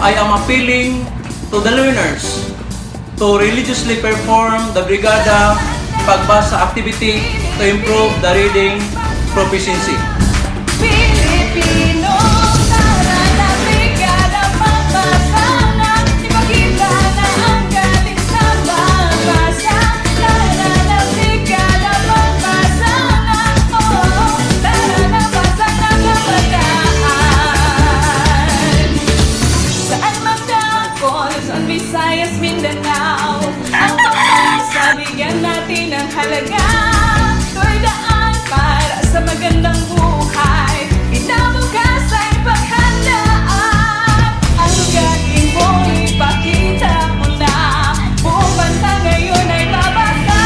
I am appealing to the learners to religiously perform the Brigada Pagbasa activity to improve the reading proficiency. Pilipino, tara na Brigada Pagbasa na, ipakita na ang galing sa pagbasa. Tara na Brigada Pagbasa na, oh, tara na basa na kabataan. Saan man dako, Luzon, Visayas, Mindanao, ang pagbasa bigyan natin ng halaga. Ito'y daan para sa magandang buhay, pinabukas ay paghandaan. Ang galing mo ipakita mo na, buong banta ngayon ay babasa.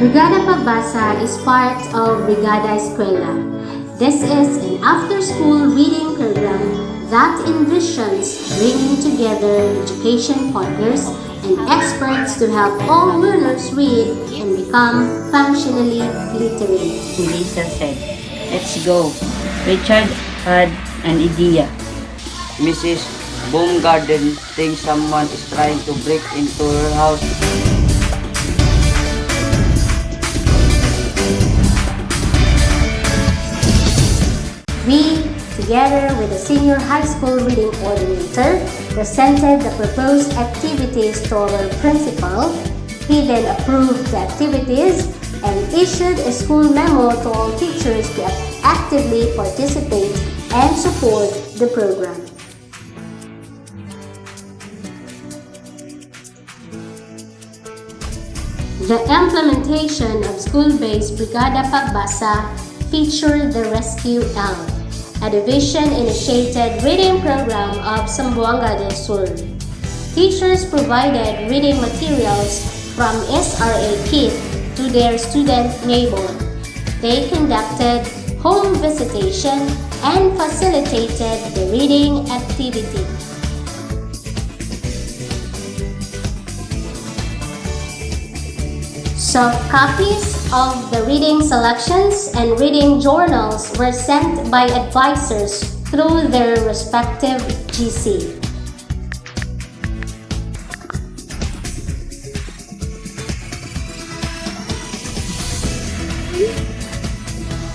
Brigada Pagbasa is part of Brigada Eskwela. This is an after-school reading program that envisions bringing together education partners and experts to help all learners read and become functionally literate. Lisa said, "Let's go." Richard had an idea. Mrs. Baumgarten thinks someone is trying to break into her house. We, together with the senior high school reading coordinator, presented the proposed activities to our principal. He then approved the activities and issued a school memo to all teachers to actively participate and support the program. The implementation of school-based Brigada Pagbasa featured the Rescue Elm, a division-initiated reading program of Zamboanga del Sur. Teachers provided reading materials from SRA kit to their student neighbor. They conducted home visitation and facilitated the reading activity. Soft copies of the reading selections and reading journals were sent by advisors through their respective GC.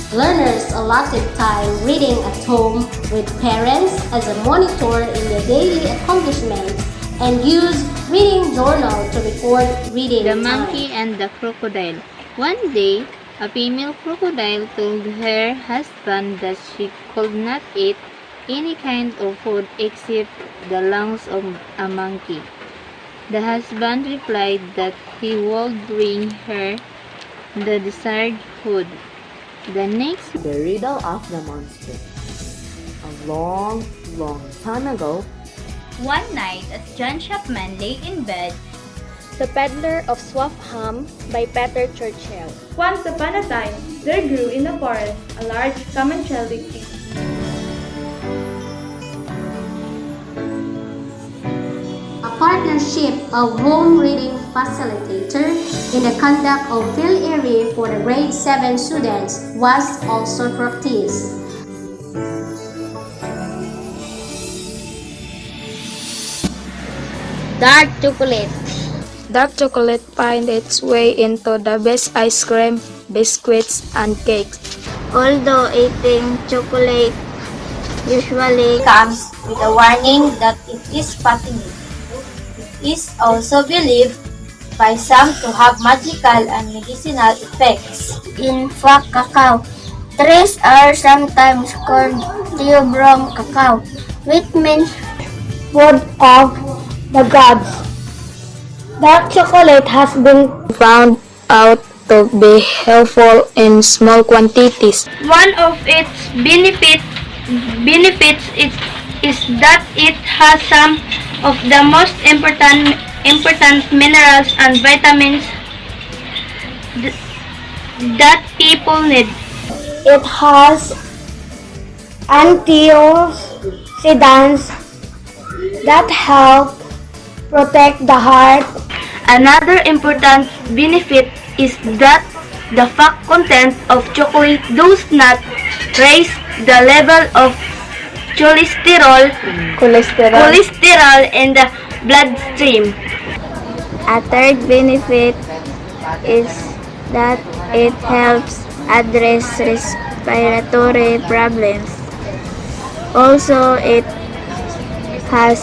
Learners allotted time reading at home with parents as a monitor in their daily accomplishments and used reading journal to record reading The time. Monkey and the Crocodile. One day, a female crocodile told her husband that she could not eat any kind of food except the lungs of a monkey. The husband replied that he would bring her the desired food. The next The Riddle of the Monster. A long, long time ago, one night, as John Chapman lay in bed, The Peddler of Swaffham by Peter Churchill. Once upon a time, there grew in the forest a large common-shelled tree. A partnership of home reading facilitator in the conduct of field area for the grade 7 students was also practiced. Dark Chocolate. Dark chocolate finds its way into the best ice cream, biscuits, and cakes. Although eating chocolate usually comes with a warning that it is fattening, it is also believed by some to have magical and medicinal effects. In fact, cacao trees are sometimes called theobrom cacao, which means food of the gods. Dark chocolate has been Found out to be helpful in small quantities. One of its benefits is that it has some of the most important minerals and vitamins that people need. It has antioxidants that help protect the heart. Another important benefit is that the fat content of chocolate does not raise the level of cholesterol in the bloodstream. A third benefit is that it helps address respiratory problems. Also, it has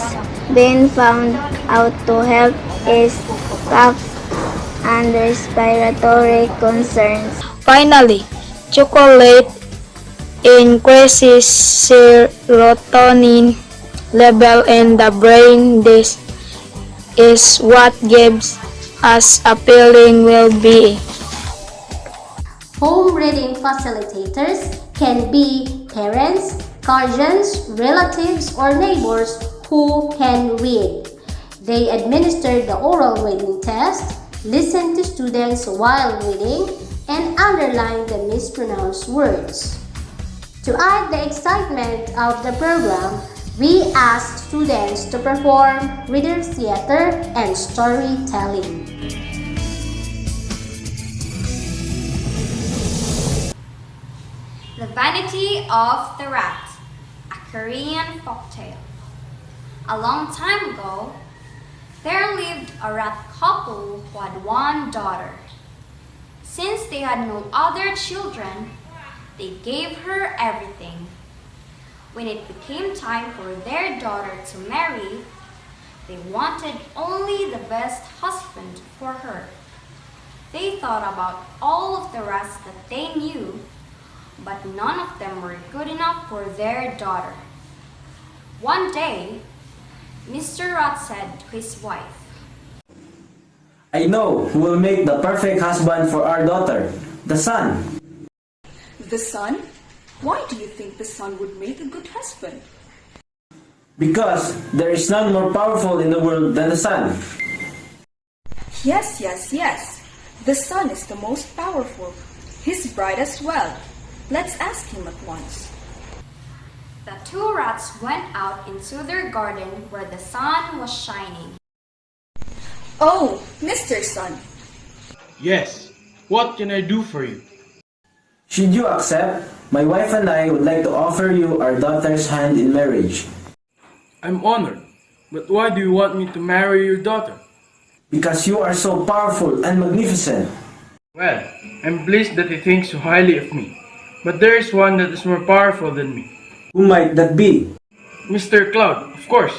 been found out to help ease cough and respiratory concerns. Finally, chocolate increases serotonin level in the brain. This is what gives us a feeling well-being. Home reading facilitators can be parents, guardians, relatives, or neighbors who can read. They administer the oral reading test, listen to students while reading, and underline the mispronounced words. To add the excitement of the program, we asked students to perform reader theater and storytelling. The Vanity of the Rat, a Korean folktale. A long time ago, there lived a rat couple who had one daughter. Since they had no other children, they gave her everything. When it became time for their daughter to marry, they wanted only the best husband for her. They thought about all of the rats that they knew, but none of them were good enough for their daughter. One day, Mr. Rat said to his wife, I know who will make the perfect husband for our daughter, the sun. The sun? Why do you think the sun would make a good husband? Because there is none more powerful in the world than the sun. Yes. The sun is the most powerful. He's bright as well. Let's ask him at once. the two rats went out into their garden where the sun was shining. Oh, Mr. Sun. Yes, what can I do for you? Should you accept, my wife and I would like to offer you our daughter's hand in marriage. I'm honored, but why do you want me to marry your daughter? Because you are so powerful and magnificent. Well, I'm pleased that he thinks so highly of me, but there is one that is more powerful than me. Who might that be? Mr. Cloud, of course.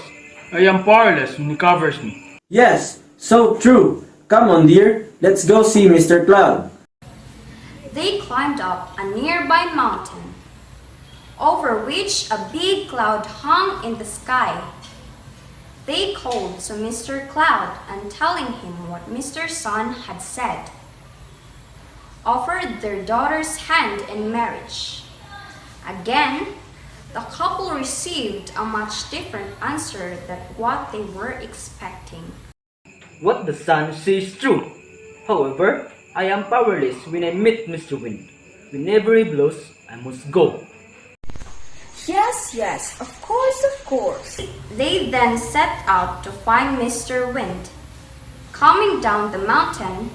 I am powerless when he covers me. Yes, so true. Come on, dear, let's go see Mr. Cloud. They climbed up a nearby mountain, over which a big cloud hung in the sky. They called to Mr. Cloud and telling him what Mr. Sun had said, offered their daughter's hand in marriage. Again, the couple received a much different answer than what they were expecting. What the sun says is true. However, I am powerless when I meet Mr. Wind. Whenever he blows, I must go. Yes, of course. They then set out to find Mr. Wind. Coming down the mountain,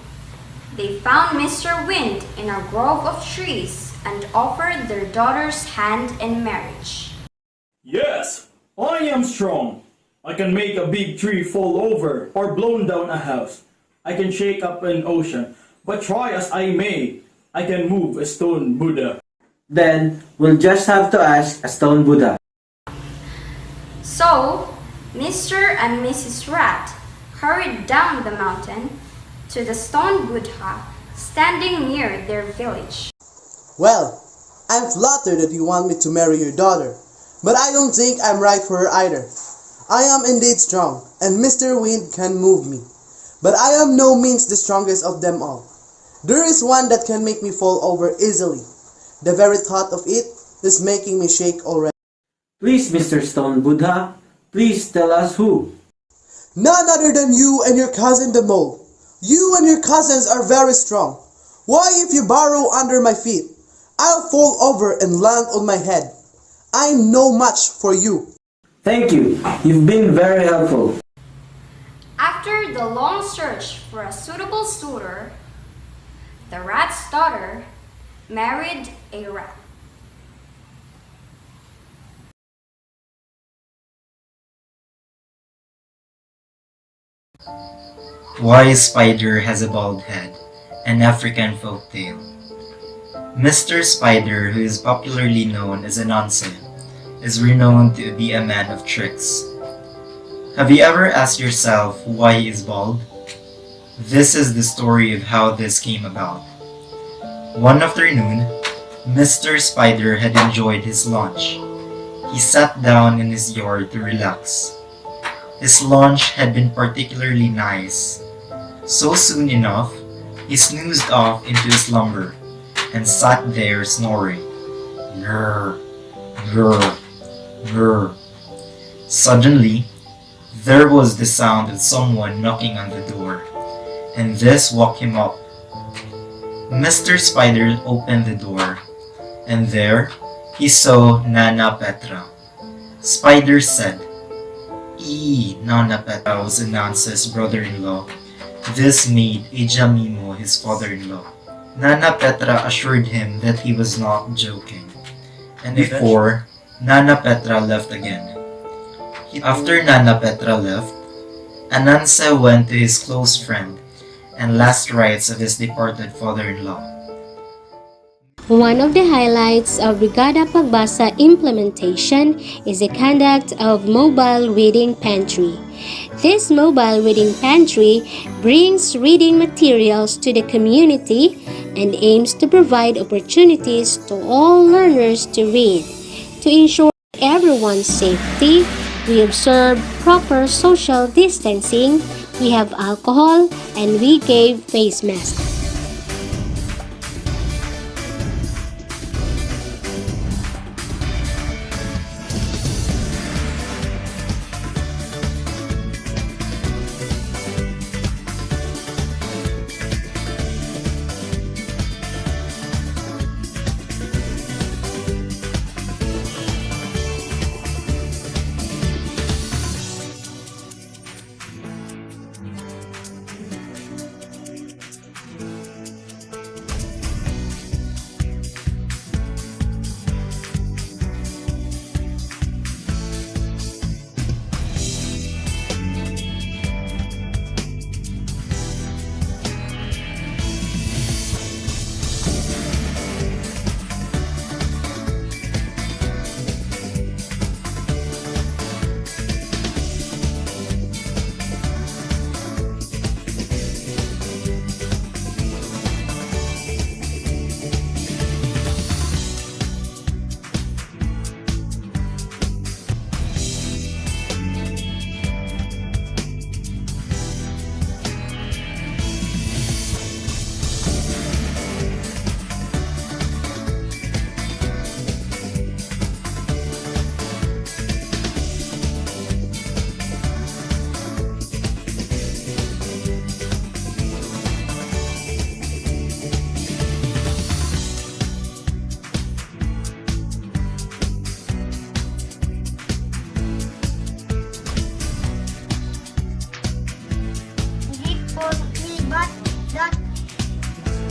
they found Mr. Wind in a grove of trees and offered their daughter's hand in marriage. Yes, I am strong. I can make a big tree fall over or blow down a house. I can shake up an ocean, but try as I may, I can move a stone Buddha. Then, we'll just have to ask a stone Buddha. So, Mr. and Mrs. Rat hurried down the mountain to the stone Buddha standing near their village. Well, I'm flattered that you want me to marry your daughter, but I don't think I'm right for her either. I am indeed strong, and Mr. Wind can move me, but I am no means the strongest of them all. There is one that can make me fall over easily. The very thought of it is making me shake already. Please, Mr. Stone Buddha, please tell us who. None other than you and your cousin the mole. You and your cousins are very strong. Why, if you burrow under my feet, I'll fall over and land on my head. I'm no match for you. Thank you. You've been very helpful. After the long search for a suitable suitor, the rat's daughter married a rat. Why Spider Has a Bald Head, an African Folktale. Mr. Spider, who is popularly known as Anansi, is renowned to be a man of tricks. Have you ever asked yourself why he is bald? This is the story of how this came about. One afternoon, Mr. Spider had enjoyed his lunch. He sat down in his yard to relax. His lunch had been particularly nice. So soon enough, he snoozed off into his slumber and sat there snoring. Grrr, grrr, grrr. Suddenly, there was the sound of someone knocking on the door, and this woke him up. Mr. Spider opened the door, and there he saw Nana Petra. Spider said, Nana Petra was Anansa's brother-in-law. This made Ejamimo his father-in-law. Nana Petra assured him that he was not joking. And before, Nana Petra left again. After Nana Petra left, Anansa went to his close friend and last rites of his departed father-in-law. One of the highlights of Brigada Pagbasa implementation is the conduct of Mobile Reading Pantry. This mobile reading pantry brings reading materials to the community and aims to provide opportunities to all learners to read. To ensure everyone's safety, we observe proper social distancing, we have alcohol, and we gave face masks.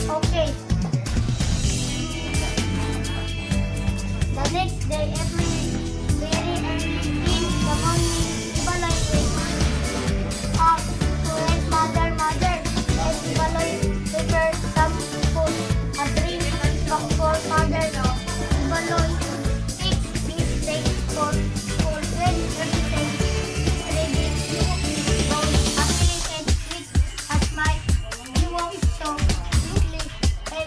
Okay. The next day, very early in the morning, Ibaloy wakes up to his mother. And Ibaloy prepared some food, a drink for mother. Ibaloy takes his take for school when everything is ready. Goes happy and sweet as my he walks so quickly and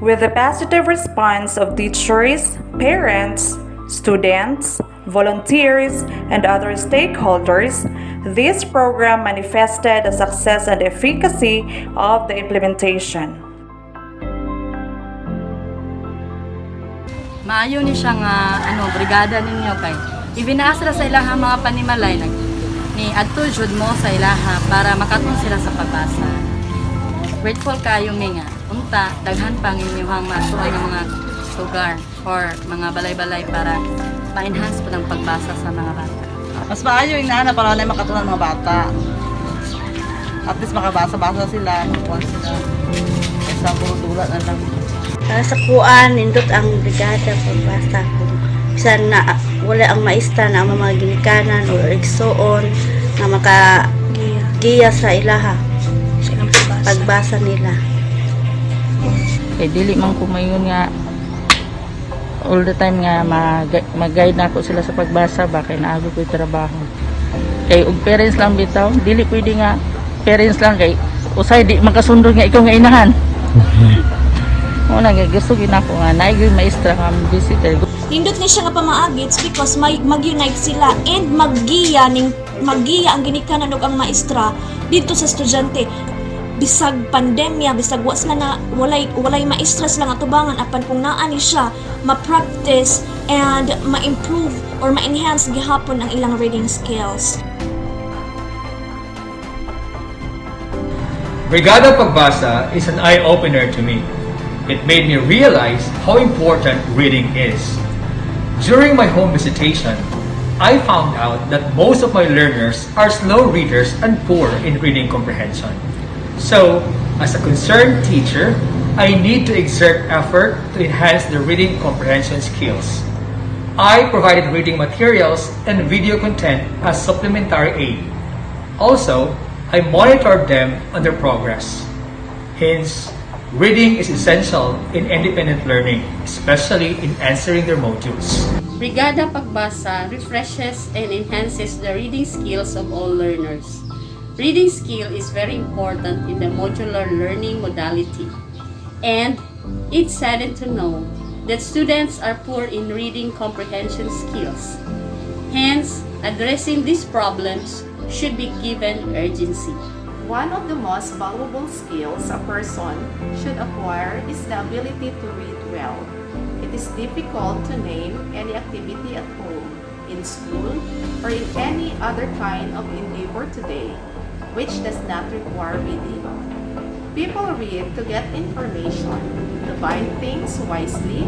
With the positive response of teachers, parents, students, volunteers, and other stakeholders, this program manifested the success and efficacy of the implementation. Maayo ni siya nga brigada ninyo kay ibinasa sa ilaha mga panimalay ni adto jud mo sa ilaha para makatong sila sa pagbasa. Grateful kayo mi nga unta daghan pang inyong matuwa ng mga lugar or mga balay-balay para ma-enhance po ng pagbasa sa mga bata. Mas maayo yung nana para na makatunan mga bata. At least makabasa-basa sila, makuha sila. Kaysa puro tulad na lang. Sa kuan, nindot ang brigada pagbasa ko. Bisan na wala ang maestra na ang mga ginikanan o igsoon na makagiya sa ilaha. Pagbasa nila. Kay dili man ko mayon nga all the time nga mag-guide na ako sila sa pagbasa ba kay naago ko'y trabaho. Kay og parents lang bitaw, dili pwede nga parents lang kay usay di makasundod nga ikaw nga inahan. Wala nga gusto ginako nga naay maestra nga visitor. Nindot ni siya nga pamaagits because mag-unite sila and maggiya ang ginikanan ug ang maestra dito sa estudyante. Bisag pandemya, bisag wa sila na walay maestra sila nga tubangan apan kung naa ni siya ma-practice and ma-improve or ma-enhance gihapon ang ilang reading skills. Brigada Pagbasa is an eye-opener to me. It made me realize how important reading is. During my home visitation, I found out that most of my learners are slow readers and poor in reading comprehension. So, as a concerned teacher, I need to exert effort to enhance their reading comprehension skills. I provided reading materials and video content as supplementary aid. Also, I monitored them on their progress. Hence, reading is essential in independent learning, especially in answering their modules. Brigada Pagbasa refreshes and enhances the reading skills of all learners. Reading skill is very important in the modular learning modality, and it's saddened to know that students are poor in reading comprehension skills. Hence, addressing these problems should be given urgency. One of the most valuable skills a person should acquire is the ability to read well. It is difficult to name any activity at home, in school, or in any other kind of endeavor today which does not require reading. People read to get information, to buy things wisely,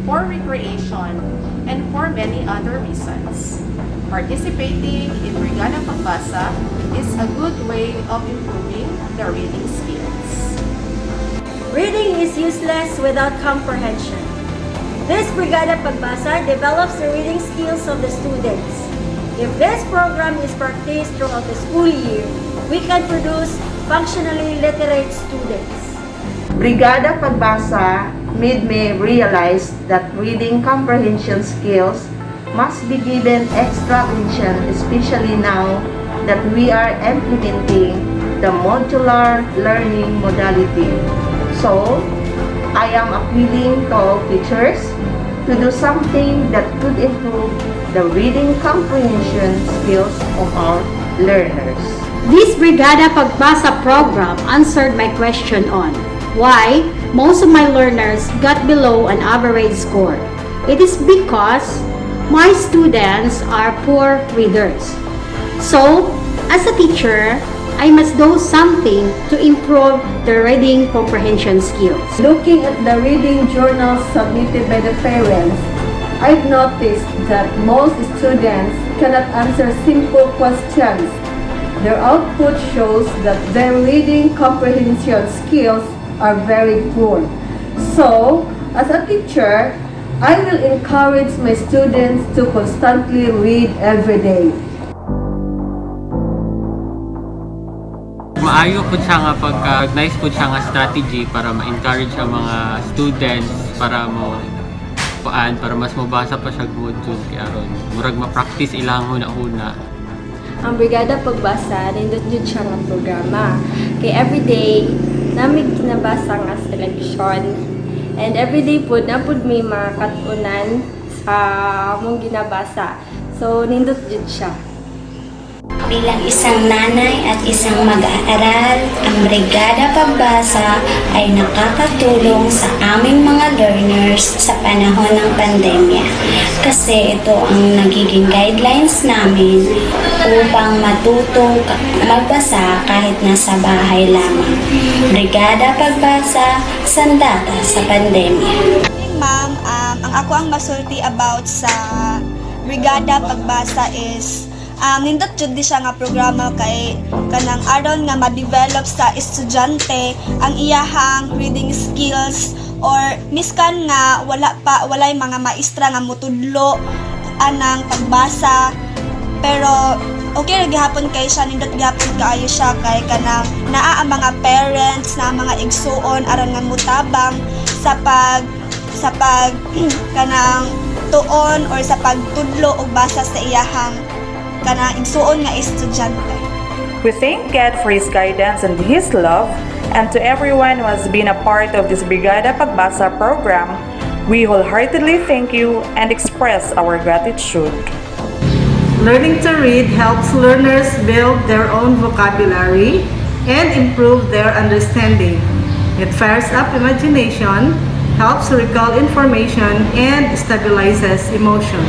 for recreation, and for many other reasons. Participating in Brigada Pagbasa is a good way of improving their reading skills. Reading is useless without comprehension. This Brigada Pagbasa develops the reading skills of the students. If this program is practiced throughout the school year, we can produce functionally literate students. Brigada Pagbasa made me realize that reading comprehension skills must be given extra attention, especially now that we are implementing the modular learning modality. So, I am appealing to all teachers to do something that could improve the reading comprehension skills of our learners. This Brigada Pagbasa program answered my question on why most of my learners got below an average score. It is because my students are poor readers. So, as a teacher, I must do something to improve the reading comprehension skills. Looking at the reading journals submitted by the parents, I've noticed that most students cannot answer simple questions. Their output shows that their reading comprehension skills are very poor. So, as a teacher, I will encourage my students to constantly read every day. Maayo po siya nga pagka-organize po siya nga strategy para ma-encourage ang mga students para mas mabasa pa siya module kaya aron murag ma-practice ilang huna-huna. Ang Brigada Pagbasa nindot jud siya nga programa. Kay everyday namin kinabasa nga seleksyon And everyday po na po may makatunan sa mong ginabasa. So nindot jud siya. Bilang isang nanay at isang mag-aaral, ang Brigada Pagbasa ay nakakatulong sa aming mga learners sa panahon ng pandemya. Kasi ito ang nagiging guidelines namin upang matutong magbasa kahit nasa bahay lamang. Brigada Pagbasa, sandata sa pandemya. Ma'am, ang ako ang masulti about sa Brigada Pagbasa is nindot jud di siya nga programa kay kanang aron nga ma-develop sa estudyante ang iyahang reading skills or miskan nga walay mga maestra nga mutudlo anang pagbasa pero okay ra gihapon kay siya nindot gihapon kaayo siya kay kanang naa ang mga parents na mga igsuon aron nga mutabang sa pag kanang tuon or sa pagtudlo og basa sa iyahang kanang igsuon nga estudyante. We thank God for His guidance and His love, and to everyone who has been a part of this Brigada Pagbasa program, we wholeheartedly thank you and express our gratitude. Learning to read helps learners build their own vocabulary and improve their understanding. It fires up imagination, helps recall information, and stabilizes emotion.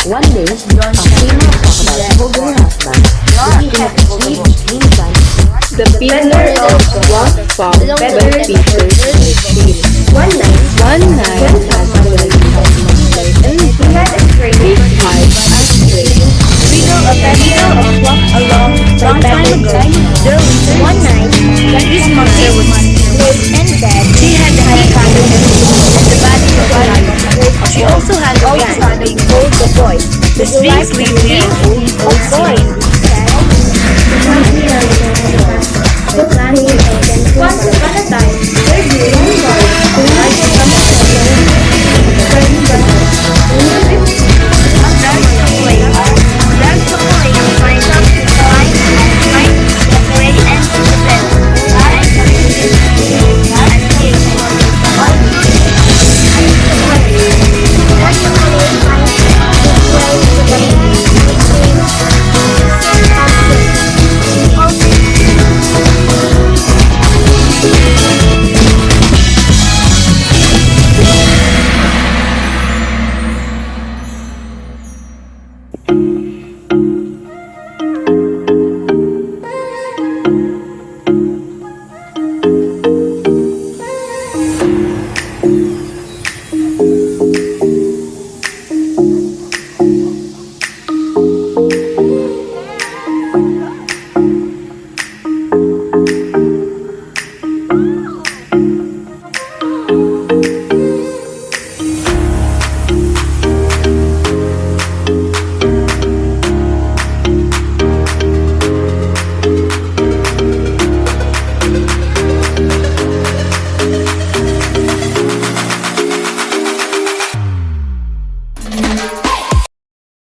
One day, a female crocodile told her husband that he had escaped. Meantime, the pillar of one found 7 pieces escaped. One night, when husband was and he had a crazy eyes and straight. Riddle of walked along long time ago. One night, this monster was laid in bed. She had the head and the body of a lion. She also had a The strings lead me, of course.